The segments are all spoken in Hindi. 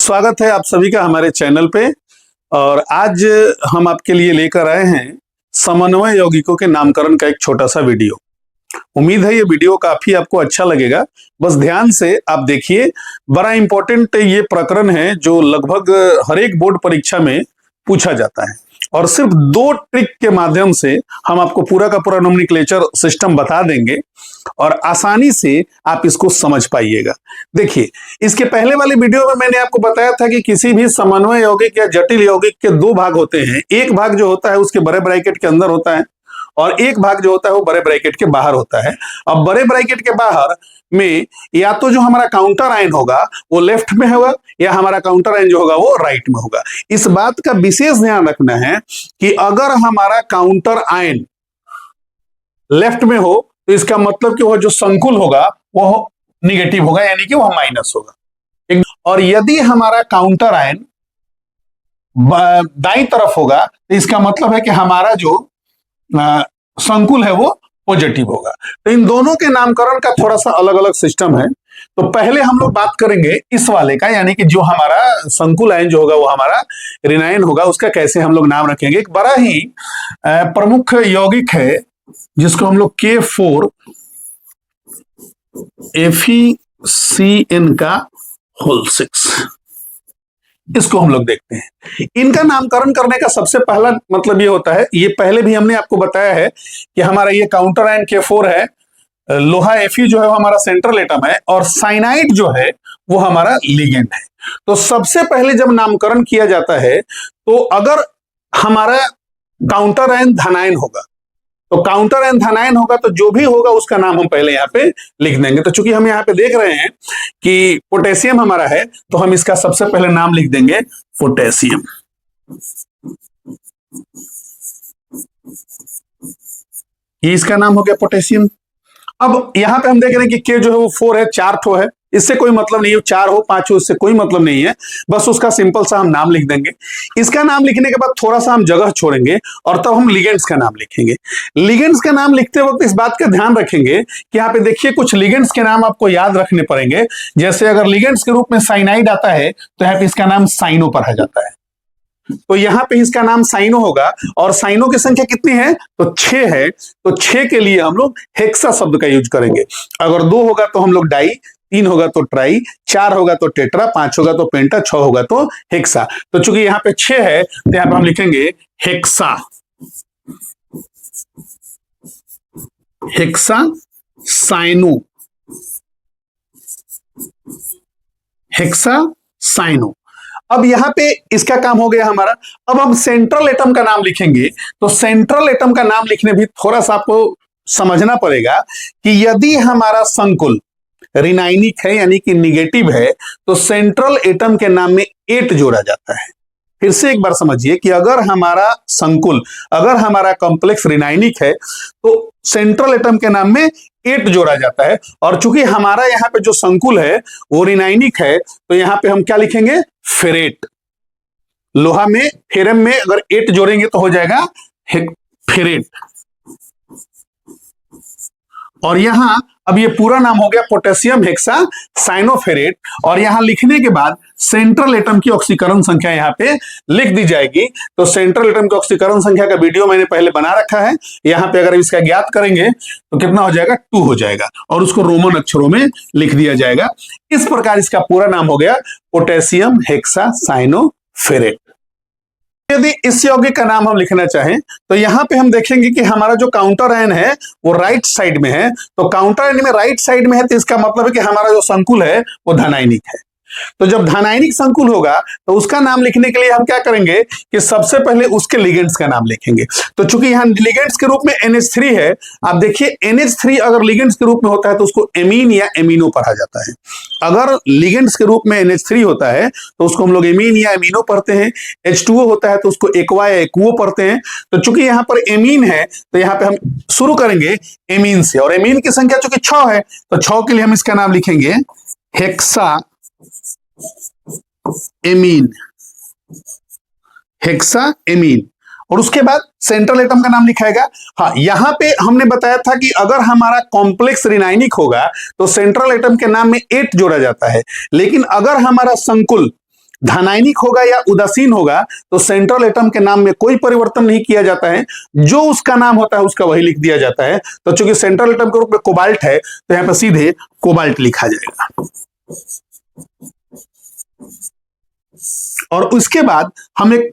स्वागत है आप सभी का हमारे चैनल पे। और आज हम आपके लिए लेकर आए हैं समन्वय यौगिकों के नामकरण का एक छोटा सा वीडियो। उम्मीद है ये वीडियो काफी आपको अच्छा लगेगा। बस ध्यान से आप देखिए, बड़ा इंपॉर्टेंट ये प्रकरण है जो लगभग हर एक बोर्ड परीक्षा में पूछा जाता है और सिर्फ 2 ट्रिक के माध्यम से हम आपको पूरा का पूरा नोमेनक्लेचर सिस्टम बता देंगे और आसानी से आप इसको समझ पाइएगा। देखिए, इसके पहले वाले वीडियो में मैंने आपको बताया था कि किसी भी समन्वय यौगिक या जटिल यौगिक के 2 भाग होते हैं। एक भाग जो होता है उसके बड़े ब्रैकेट के अंदर होता है और एक भाग जो होता है वो बड़े ब्रैकेट के बाहर होता है। अब बड़े ब्रैकेट के बाहर में या तो जो हमारा काउंटर आयन होगा वो लेफ्ट में होगा या हमारा काउंटर आयन जो होगा वो राइट में होगा। इस बात का विशेष ध्यान रखना है कि अगर हमारा काउंटर आयन लेफ्ट में हो तो इसका मतलब कि वह जो संकुल होगा वो निगेटिव होगा, यानी कि वह माइनस होगा। और यदि हमारा काउंटर आयन दाईं तरफ होगा तो इसका मतलब है कि हमारा जो संकुल है वो पॉजिटिव होगा। तो इन दोनों के नामकरण का थोड़ा सा अलग अलग सिस्टम है। तो पहले हम लोग बात करेंगे इस वाले का, यानी कि जो हमारा संकुल आयन जो होगा वो हमारा ऋणायन होगा, उसका कैसे हम लोग नाम रखेंगे। एक बड़ा ही प्रमुख यौगिक है जिसको हम लोग K4 FeCN का होल 6 इसको हम लोग देखते हैं। इनका नामकरण करने का सबसे पहला मतलब ये होता है, ये पहले भी हमने आपको बताया है कि हमारा ये काउंटर आयन K4 है, लोहा Fe जो है वो हमारा सेंट्रल एटम है और साइनाइड जो है वो हमारा लिगेंड है। तो सबसे पहले जब नामकरण किया जाता है तो अगर हमारा काउंटर आयन धनायन होगा तो काउंटर आयन धनायन होगा तो जो भी होगा उसका नाम हम पहले यहाँ पे लिख देंगे। तो चूंकि हम यहाँ पे देख रहे हैं कि पोटेशियम हमारा है तो हम इसका सबसे पहले नाम लिख देंगे पोटेशियम। ये इसका नाम हो गया पोटेशियम। अब यहाँ पे हम देख रहे हैं कि के जो है वो 4 है, 4 ठो है। इससे कोई मतलब नहीं है, 4 हो 5 हो, इससे कोई मतलब नहीं है, बस उसका सिंपल सा हम नाम लिख देंगे। इसका नाम लिखने के बाद थोड़ा सा हम जगह छोड़ेंगे और तब हम लिगेंड्स का नाम लिखेंगे। लिगेंड्स का नाम लिखते वक्त इस बात का ध्यान रखेंगे कि यहाँ पे देखिए कुछ लिगेंड्स के नाम आपको याद रखने पड़ेंगे। जैसे अगर लिगेंड्स के रूप में साइनाइड आता है तो यहाँ पे इसका नाम साइनो पढ़ा जाता है, तो यहां पे इसका नाम साइनो होगा। और साइनो की संख्या कितनी है तो 6 है, तो 6 के लिए हम लोग हेक्सा शब्द का यूज करेंगे। अगर 2 होगा तो हम लोग डाई, 3 होगा तो ट्राई, 4 होगा तो टेट्रा, 5 होगा तो पेंटा, 6 होगा तो हेक्सा। तो चूंकि यहाँ पे 6 है तो यहाँ पे हम लिखेंगे hexa, hexa cyano, hexa cyano. अब यहां पे इसका काम हो गया हमारा। अब हम सेंट्रल एटम का नाम लिखेंगे तो सेंट्रल एटम का नाम लिखने भी थोड़ा सा आपको समझना पड़ेगा कि यदि हमारा संकुल ऋणायनिक है यानी कि निगेटिव है तो सेंट्रल एटम के नाम में 8 जोड़ा जाता है। फिर से एक बार समझिए कि अगर हमारा संकुल, अगर हमारा कॉम्प्लेक्स ऋणायनिक है तो सेंट्रल एटम के नाम में 8 जोड़ा जाता है। और चूंकि हमारा यहाँ पे जो संकुल है वो ऋणायनिक है तो यहाँ पे हम क्या लिखेंगे फेरेट। लोहा में फेरम में अगर 8 जोड़ेंगे तो हो जाएगा फेरेट। और यहां अब ये पूरा नाम हो गया पोटेशियम हेक्सा साइनोफेरेट। और यहां लिखने के बाद सेंट्रल एटम की ऑक्सीकरण संख्या यहां पे लिख दी जाएगी। तो सेंट्रल एटम की ऑक्सीकरण संख्या का वीडियो मैंने पहले बना रखा है। यहां पे अगर इसका ज्ञात करेंगे तो कितना हो जाएगा 2 हो जाएगा और उसको रोमन अक्षरों में लिख दिया जाएगा। इस प्रकार इसका पूरा नाम हो गया पोटेशियम हेक्सा साइनोफेरेट। यदि इस यौगिक का नाम हम लिखना चाहें तो यहां पे हम देखेंगे कि हमारा जो काउंटर आयन है वो राइट साइड में है। तो काउंटर आयन में राइट साइड में है तो इसका मतलब है कि हमारा जो संकुल है वो धनायनिक है। तो जब धनायनिक संकुल होगा तो उसका नाम लिखने के लिए हम क्या करेंगे कि सबसे पहले उसके लिगेंड्स का नाम लिखेंगे। तो चूंकि यहां लिगेंड्स के रूप में NH3 है, आप देखिए NH3 अगर लिगेंड्स के रूप में होता है तो उसको एमीन या एमिनो पढ़ा जाता है। अगर लिगेंड्स के रूप में NH3 होता है तो उसको हम लोग एमीन या एमिनो पढ़ते हैं। H2O होता है तो उसको एक्वा या एक्वो पढ़ते हैं। तो चूंकि यहां पर एमीन है तो यहां पे हम शुरू करेंगे एमीन से, और एमीन की संख्या चूंकि 6 है तो 6 के लिए हम इसका नाम लिखेंगे हेक्सा एमीन, हेक्सा एमीन। और उसके बाद सेंट्रल एटम का नाम लिखाएगा। हाँ, यहां पे हमने बताया था कि अगर हमारा कॉम्प्लेक्स ऋणायनिक होगा तो सेंट्रल एटम के नाम में 8 जोड़ा जाता है, लेकिन अगर हमारा संकुल धनायनिक होगा या उदासीन होगा तो सेंट्रल एटम के नाम में कोई परिवर्तन नहीं किया जाता है, जो उसका नाम होता है उसका वही लिख दिया जाता है। तो चूंकि सेंट्रल एटम के रूप में कोबाल्ट है तो यहां पर सीधे कोबाल्ट लिखा जाएगा। और उसके बाद हम एक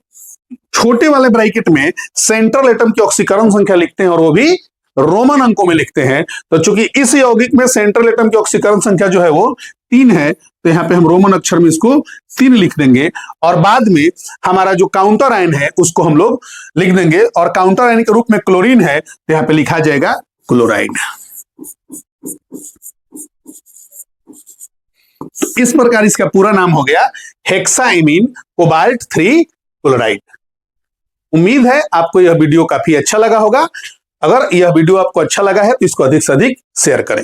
छोटे वाले ब्रैकेट में सेंट्रल एटम की ऑक्सीकरण संख्या लिखते हैं और वो भी रोमन अंकों में लिखते हैं। तो चूंकि इस यौगिक में सेंट्रल एटम की ऑक्सीकरण संख्या जो है वो 3 है, तो यहां पे हम रोमन अक्षर में इसको 3 लिख देंगे और बाद में हमारा जो काउंटर आयन है उसको हम लोग लिख देंगे और काउंटर आयन के रूप में क्लोरीन है तो यहां पे लिखा जाएगा क्लोराइड। तो इस प्रकार इसका पूरा नाम हो गया हेक्साइमिन कोबाल्ट 3 क्लोराइड। उम्मीद है आपको यह वीडियो काफी अच्छा लगा होगा। अगर यह वीडियो आपको अच्छा लगा है तो इसको अधिक से अधिक शेयर करें।